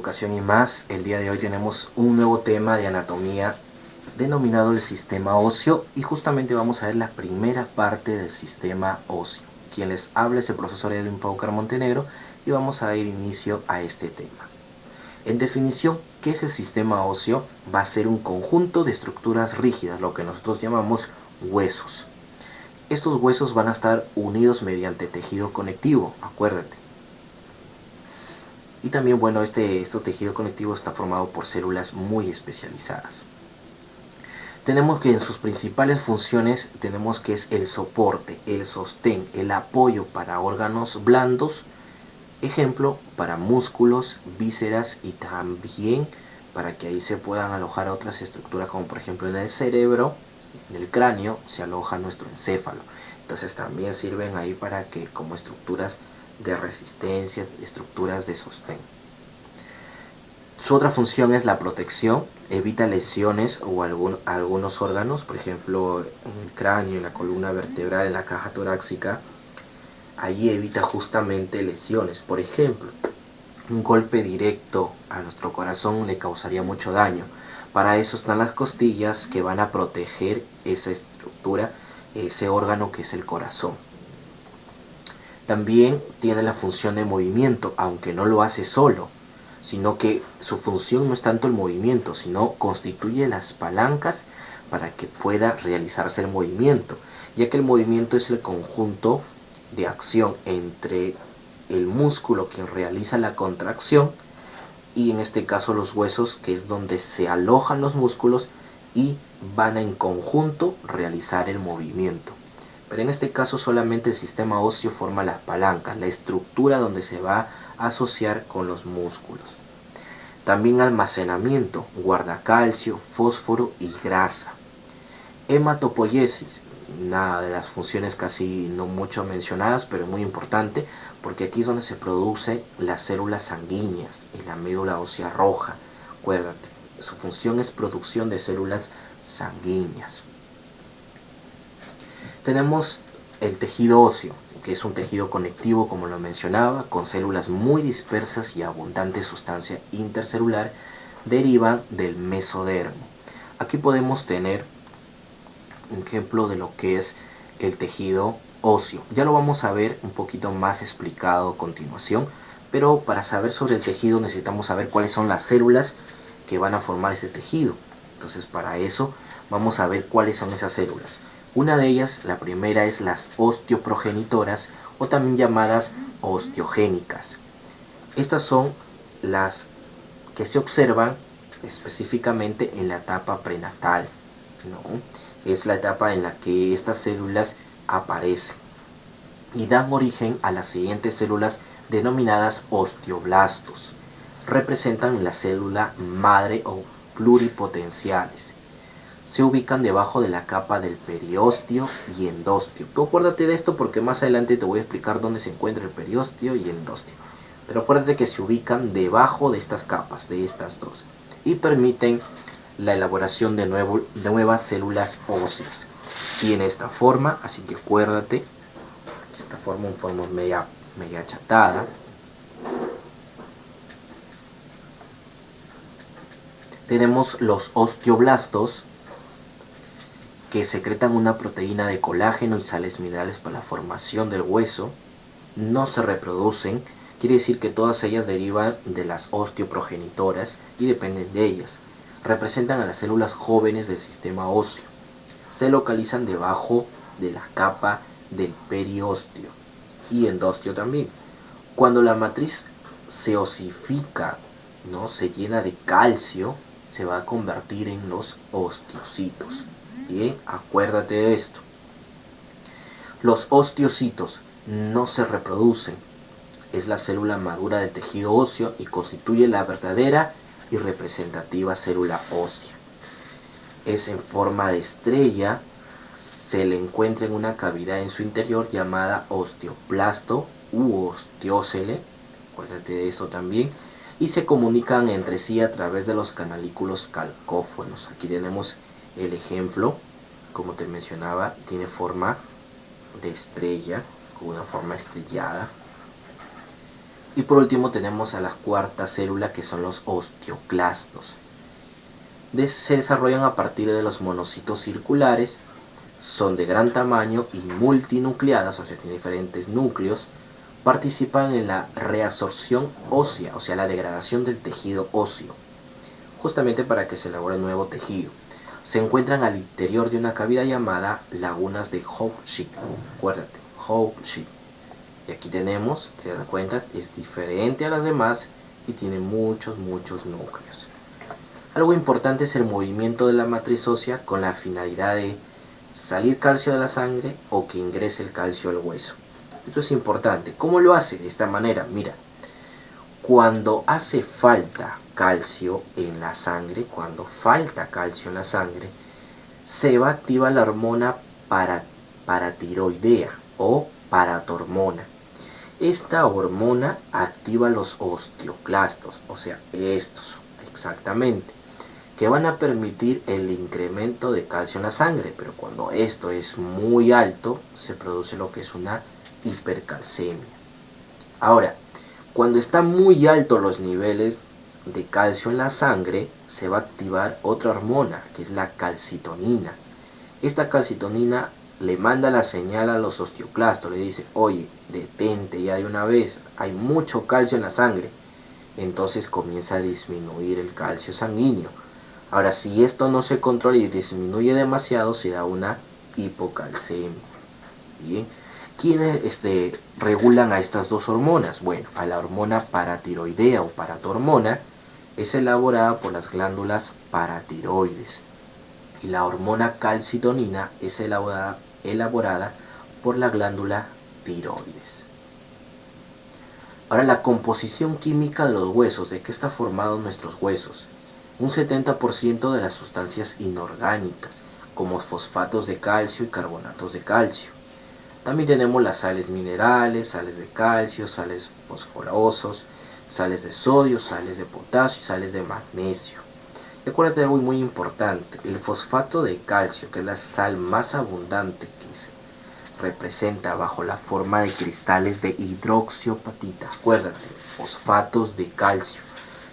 ocasión y más, el día de hoy tenemos un nuevo tema de anatomía denominado el sistema óseo y justamente vamos a ver la primera parte del sistema óseo. Quien les habla es el profesor Edwin Paucar Montenegro y vamos a dar inicio a este tema. En definición, ¿qué es el sistema óseo? Va a ser un conjunto de estructuras rígidas, lo que nosotros llamamos huesos. Estos huesos van a estar unidos mediante tejido conectivo, acuérdate. Y también, bueno, este tejido conectivo está formado por células muy especializadas. Tenemos que en sus principales funciones tenemos que es el soporte, el sostén, el apoyo para órganos blandos, ejemplo, para músculos, vísceras y también para que ahí se puedan alojar otras estructuras como por ejemplo en el cerebro, en el cráneo, se aloja nuestro encéfalo. Entonces también sirven ahí para que como estructuras de resistencia, estructuras de sostén. Su otra función es la protección, evita lesiones o algunos órganos, por ejemplo en el cráneo, en la columna vertebral, en la caja torácica. Allí evita justamente lesiones. Por ejemplo, un golpe directo a nuestro corazón le causaría mucho daño. Para eso están las costillas que van a proteger esa estructura, ese órgano que es el corazón. También tiene la función de movimiento, aunque no lo hace solo, sino que su función no es tanto el movimiento, sino constituye las palancas para que pueda realizarse el movimiento, ya que el movimiento es el conjunto de acción entre el músculo que realiza la contracción y en este caso los huesos, que es donde se alojan los músculos y van a en conjunto realizar el movimiento. Pero en este caso solamente el sistema óseo forma las palancas, la estructura donde se va a asociar con los músculos. También almacenamiento, guarda calcio, fósforo y grasa. Hematopoiesis, una de las funciones casi no mucho mencionadas, pero muy importante, porque aquí es donde se producen las células sanguíneas en la médula ósea roja. Acuérdate, su función es producción de células sanguíneas. Tenemos el tejido óseo, que es un tejido conectivo, como lo mencionaba, con células muy dispersas y abundante sustancia intercelular, derivan del mesodermo. Aquí podemos tener un ejemplo de lo que es el tejido óseo. Ya lo vamos a ver un poquito más explicado a continuación, pero para saber sobre el tejido necesitamos saber cuáles son las células que van a formar este tejido. Entonces para eso vamos a ver cuáles son esas células. Una de ellas, la primera, es las osteoprogenitoras o también llamadas osteogénicas. Estas son las que se observan específicamente en la etapa prenatal, ¿no? Es la etapa en la que estas células aparecen y dan origen a las siguientes células denominadas osteoblastos. Representan la célula madre o pluripotenciales. Se ubican debajo de la capa del periósteo y endósteo. Tú acuérdate de esto porque más adelante te voy a explicar dónde se encuentra el periósteo y el endósteo. Pero acuérdate que se ubican debajo de estas capas, de estas dos, y permiten la elaboración de nuevas células óseas. Tiene esta forma, así que acuérdate, esta forma, una forma media achatada. Tenemos los osteoblastos, que secretan una proteína de colágeno y sales minerales para la formación del hueso. No se reproducen, quiere decir que todas ellas derivan de las osteoprogenitoras y dependen de ellas. Representan a las células jóvenes del sistema óseo. Se localizan debajo de la capa del periósteo y endósteo también. Cuando la matriz se osifica, ¿no?, se llena de calcio, se va a convertir en los osteocitos. Bien, acuérdate de esto. Los osteocitos no se reproducen. Es la célula madura del tejido óseo y constituye la verdadera y representativa célula ósea. Es en forma de estrella, se le encuentra en una cavidad en su interior llamada osteoplasto u osteocele, acuérdate de esto también, y se comunican entre sí a través de los canalículos calcófonos. Aquí tenemos el ejemplo, como te mencionaba, tiene forma de estrella, con una forma estrellada. Y por último tenemos a la cuarta célula, que son los osteoclastos. Se desarrollan a partir de los monocitos circulares, son de gran tamaño y multinucleadas, o sea, tienen diferentes núcleos, participan en la reabsorción ósea, o sea, la degradación del tejido óseo, justamente para que se elabore nuevo tejido. Se encuentran al interior de una cavidad llamada lagunas de Hooft. Acuérdate, Hooft. Y aquí tenemos, si te das cuenta, es diferente a las demás y tiene muchos núcleos. Algo importante es el movimiento de la matriz ósea con la finalidad de salir calcio de la sangre o que ingrese el calcio al hueso. Esto es importante. ¿Cómo lo hace? De esta manera, mira. Cuando hace falta calcio en la sangre, se va a activar la hormona paratiroidea o paratormona. Esta hormona activa los osteoclastos, o sea, estos exactamente, que van a permitir el incremento de calcio en la sangre, pero cuando esto es muy alto, se produce lo que es una hipercalcemia. Ahora, cuando están muy altos los niveles de calcio en la sangre, se va a activar otra hormona, que es la calcitonina. Esta calcitonina le manda la señal a los osteoclastos, le dice, oye, detente ya de una vez, hay mucho calcio en la sangre. Entonces comienza a disminuir el calcio sanguíneo. Ahora, si esto no se controla y disminuye demasiado, se da una hipocalcemia. Bien. ¿Quiénes regulan a estas dos hormonas? Bueno, a la hormona paratiroidea o paratormona es elaborada por las glándulas paratiroides. Y la hormona calcitonina es elaborada por la glándula tiroides. Ahora, la composición química de los huesos. ¿De qué está formados nuestros huesos? Un 70% de las sustancias inorgánicas, como fosfatos de calcio y carbonatos de calcio. También tenemos las sales minerales, sales de calcio, sales fosforosos, sales de sodio, sales de potasio y sales de magnesio. Y acuérdate de algo muy importante, el fosfato de calcio, que es la sal más abundante que se representa bajo la forma de cristales de hidroxiapatita. Acuérdate, fosfatos de calcio.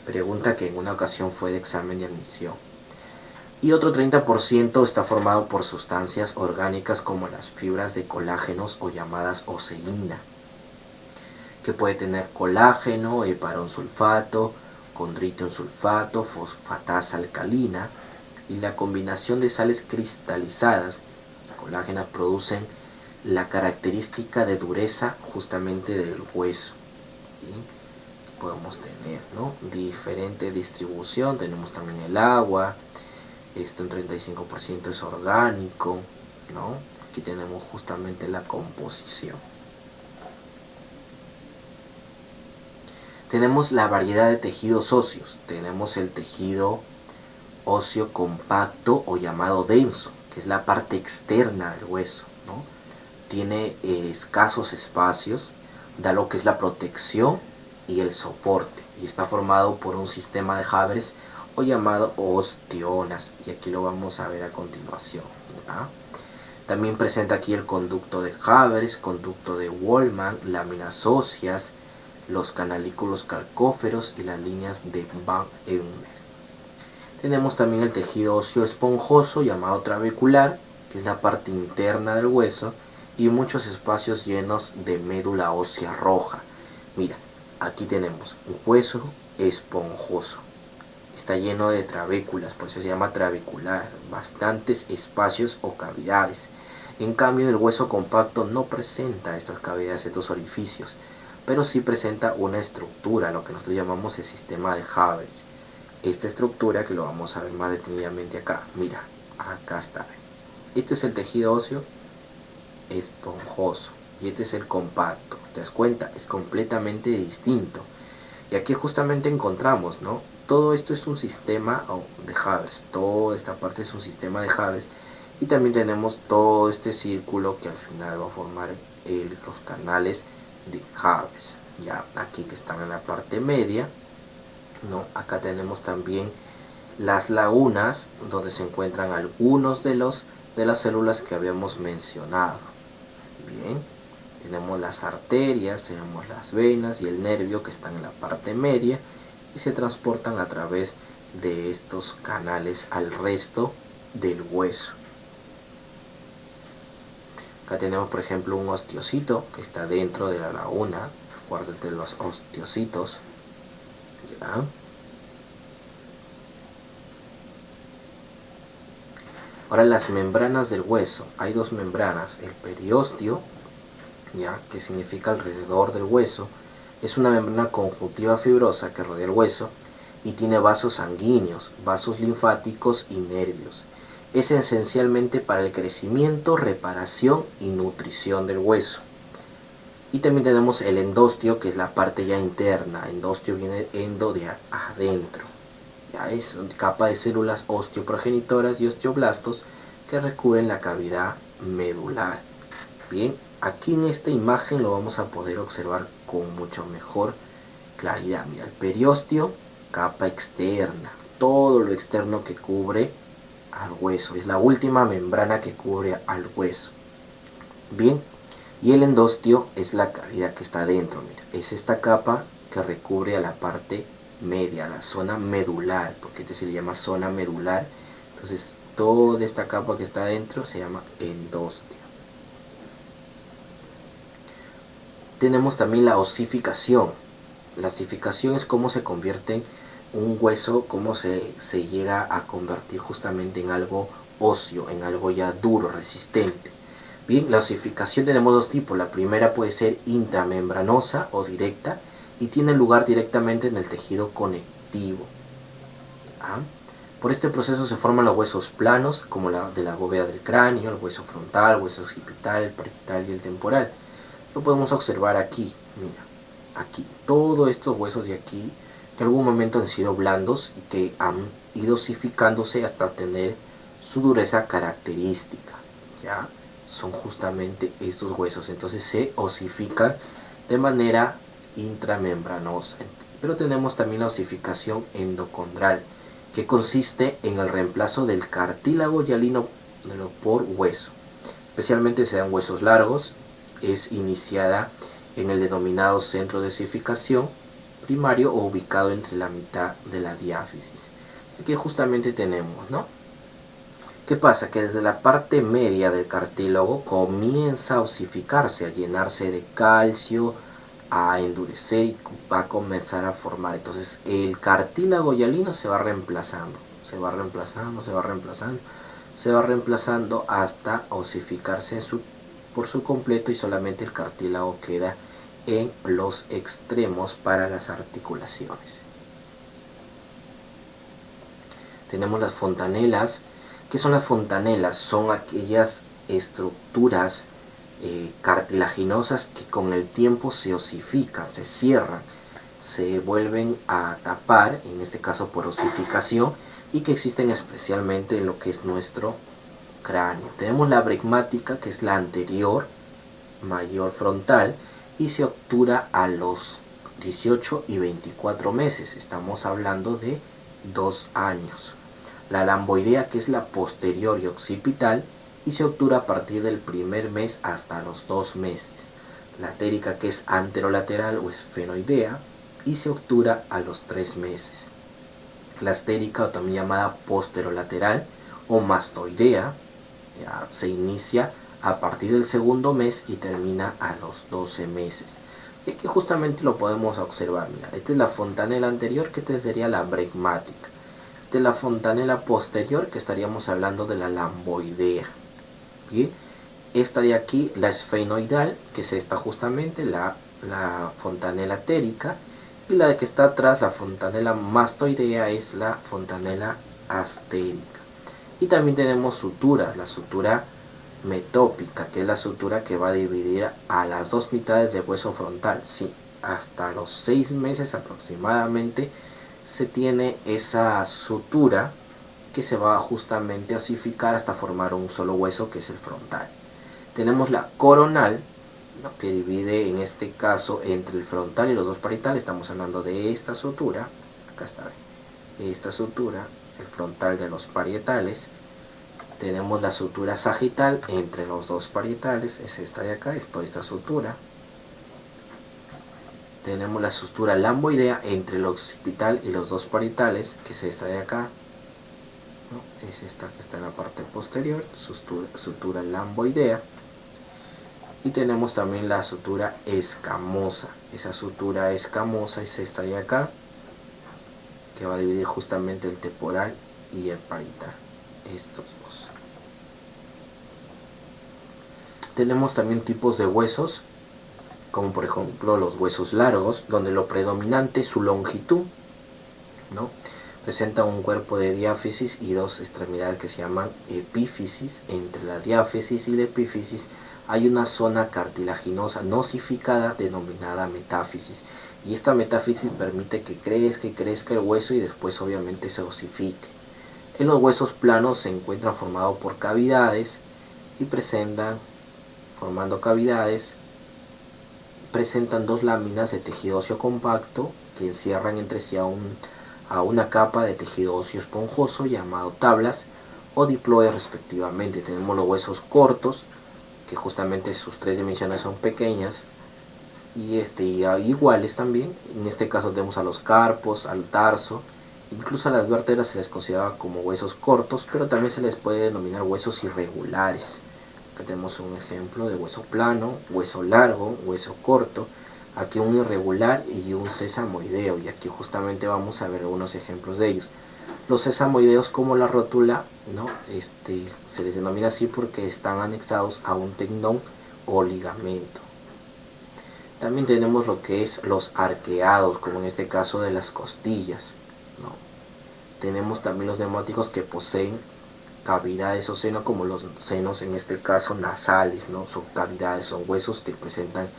Pregunta que en una ocasión fue de examen de admisión. Y otro 30% está formado por sustancias orgánicas como las fibras de colágenos o llamadas oceína, que puede tener colágeno, heparón sulfato, condritium sulfato, fosfatasa alcalina, y la combinación de sales cristalizadas, colágenas, producen la característica de dureza justamente del hueso. ¿Sí? Podemos tener, ¿no?, diferente distribución. Tenemos también el agua. Esto en 35% es orgánico, ¿no? Aquí tenemos justamente la composición. Tenemos la variedad de tejidos óseos. Tenemos el tejido óseo compacto o llamado denso, que es la parte externa del hueso, ¿no? Tiene escasos espacios, da lo que es la protección y el soporte, y está formado por un sistema de Havers o llamado osteonas, y aquí lo vamos a ver a continuación, ¿ya? También presenta aquí el conducto de Havers, conducto de Wolman, láminas óseas, los canalículos calcóferos y las líneas de Van Euler. Tenemos también el tejido óseo esponjoso llamado trabecular, que es la parte interna del hueso, y muchos espacios llenos de médula ósea roja. Mira, aquí tenemos un hueso esponjoso. Está lleno de trabéculas, por eso se llama trabecular, bastantes espacios o cavidades. En cambio, el hueso compacto no presenta estas cavidades, estos orificios, pero sí presenta una estructura, lo que nosotros llamamos el sistema de Havers. Esta estructura, que lo vamos a ver más detenidamente acá, mira, acá está. Este es el tejido óseo esponjoso y este es el compacto. ¿Te das cuenta? Es completamente distinto. Y aquí justamente encontramos, ¿no?, todo esto es un sistema de Havers, toda esta parte es un sistema de Havers, y también tenemos todo este círculo que al final va a formar los canales de Havers, ya aquí que están en la parte media, ¿no? Acá tenemos también las lagunas donde se encuentran algunos de las células que habíamos mencionado. Bien, Tenemos las arterias, tenemos las venas y el nervio que están en la parte media y se transportan a través de estos canales al resto del hueso. Acá tenemos por ejemplo un osteocito que está dentro de la laguna, acuérdate de los osteocitos. ¿Ya? Ahora las membranas del hueso, hay dos membranas, el periósteo, ¿ya? Que significa alrededor del hueso, es una membrana conjuntiva fibrosa que rodea el hueso y tiene vasos sanguíneos, vasos linfáticos y nervios. Es esencialmente para el crecimiento, reparación y nutrición del hueso. Y también tenemos el endostio, que es la parte ya interna. Endostio viene endo de adentro. Ya es una capa de células osteoprogenitoras y osteoblastos que recubren la cavidad medular. Bien, aquí en esta imagen lo vamos a poder observar con mucho mejor claridad. Mira, el periósteo, capa externa, todo lo externo que cubre al hueso, es la última membrana que cubre al hueso. Bien, y el endostio es la cavidad que está dentro, mira, es esta capa que recubre a la parte media, la zona medular, porque este se le llama zona medular. Entonces toda esta capa que está dentro se llama endostio. Tenemos también la osificación. La osificación es cómo se convierte un hueso, cómo se llega a convertir justamente en algo óseo, en algo ya duro, resistente. Bien, la osificación tenemos dos tipos. La primera puede ser intramembranosa o directa y tiene lugar directamente en el tejido conectivo. ¿Ah? Por este proceso se forman los huesos planos, como la de la bóveda del cráneo, el hueso frontal, el hueso occipital, el parietal y el temporal. Lo podemos observar aquí, mira, aquí, todos estos huesos de aquí, que en algún momento han sido blandos y que han ido osificándose hasta tener su dureza característica, ¿ya? Son justamente estos huesos, entonces se osifican de manera intramembranosa. Pero tenemos también la osificación endocondral, que consiste en el reemplazo del cartílago hialino por hueso. Especialmente se dan huesos largos, es iniciada en el denominado centro de osificación primario o ubicado entre la mitad de la diáfisis. Aquí justamente tenemos, ¿no? ¿Qué pasa? Que desde la parte media del cartílago comienza a osificarse, a llenarse de calcio, a endurecer y va a comenzar a formar. Entonces el cartílago hialino se va reemplazando, se va reemplazando, se va reemplazando, se va reemplazando hasta osificarse por su completo y solamente el cartílago queda en los extremos para las articulaciones. Tenemos las fontanelas. ¿Qué son las fontanelas? Son aquellas estructuras cartilaginosas que con el tiempo se osifican, se cierran, se vuelven a tapar, en este caso por osificación, y que existen especialmente en lo que es nuestro cráneo. Tenemos la bregmática, que es la anterior, mayor frontal, y se obtura a los 18 y 24 meses. Estamos hablando de 2 años. La lamboidea, que es la posterior y occipital, y se obtura a partir del primer mes hasta los 2 meses. La térica, que es anterolateral o esfenoidea, y se obtura a los 3 meses. La astérica, o también llamada posterolateral o mastoidea, ya se inicia a partir del segundo mes y termina a los 12 meses. Y aquí justamente lo podemos observar. Mira, esta es la fontanela anterior, que esta sería la bregmática. De la fontanela posterior, que estaríamos hablando de la lamboidea. Bien, esta de aquí, la esfenoidal, que es esta justamente, la fontanela térica, y la de que está atrás, la fontanela mastoidea, es la fontanela astérica. Y también tenemos suturas, la sutura metópica, que es la sutura que va a dividir a las dos mitades del hueso frontal. Sí, hasta los 6 meses aproximadamente se tiene esa sutura que se va justamente a osificar hasta formar un solo hueso, que es el frontal. Tenemos la coronal, ¿no?, que divide en este caso entre el frontal y los dos parietales. Estamos hablando de esta sutura, acá está, esta sutura, el frontal de los parietales. Tenemos la sutura sagital entre los dos parietales, es esta de acá, es toda esta sutura. Tenemos la sutura lamboidea entre el occipital y los dos parietales, que es esta de acá, ¿no? Es esta que está en la parte posterior, sutura lamboidea. Y tenemos también la sutura escamosa. Esa sutura escamosa es esta de acá, que va a dividir justamente el temporal y el parietal, estos dos. Tenemos también tipos de huesos, como por ejemplo los huesos largos, donde lo predominante es su longitud, ¿no? Presenta un cuerpo de diáfisis y dos extremidades que se llaman epífisis. Entre la diáfisis y la epífisis hay una zona cartilaginosa nosificada denominada metáfisis, y esta metáfisis permite que crezca el hueso y después obviamente se osifique. En los huesos planos se encuentran formados por cavidades y presentan dos láminas de tejido óseo compacto que encierran entre sí a una capa de tejido óseo esponjoso llamado tablas o diploides respectivamente. Tenemos los huesos cortos, que justamente sus tres dimensiones son pequeñas y iguales también. En este caso tenemos a los carpos, al tarso, incluso a las vértebras se les considera como huesos cortos, pero también se les puede denominar huesos irregulares. Acá tenemos un ejemplo de hueso plano, hueso largo, hueso corto, aquí un irregular y un sesamoideo, y aquí justamente vamos a ver algunos ejemplos de ellos. Los sesamoideos, como la rótula, ¿no? Se les denomina así porque están anexados a un tendón o ligamento. También tenemos lo que es los arqueados, como en este caso de las costillas, ¿no? Tenemos también los neumáticos que poseen cavidades o senos, como los senos en este caso nasales, ¿no? Son cavidades, son huesos que presentan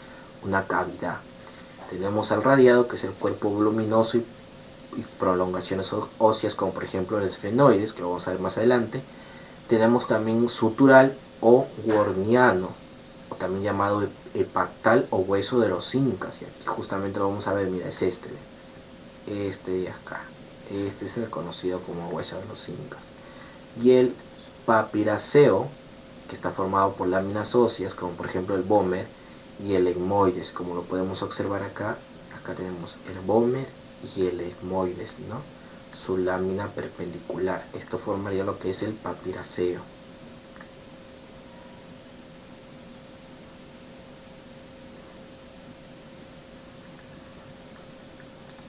una cavidad. Tenemos al radiado, que es el cuerpo voluminoso y prolongaciones óseas, como por ejemplo el esfenoides, que lo vamos a ver más adelante. Tenemos también sutural o gorniano, o también llamado hepactal o hueso de los incas, y aquí justamente lo vamos a ver. Mira, es este de acá, este es el conocido como hueso de los incas. Y el papiraceo, que está formado por láminas óseas, como por ejemplo el vómer, y el etmoides, como lo podemos observar acá. Acá tenemos el vómer y el etmoides, ¿no? Su lámina perpendicular. Esto formaría lo que es el papiraceo.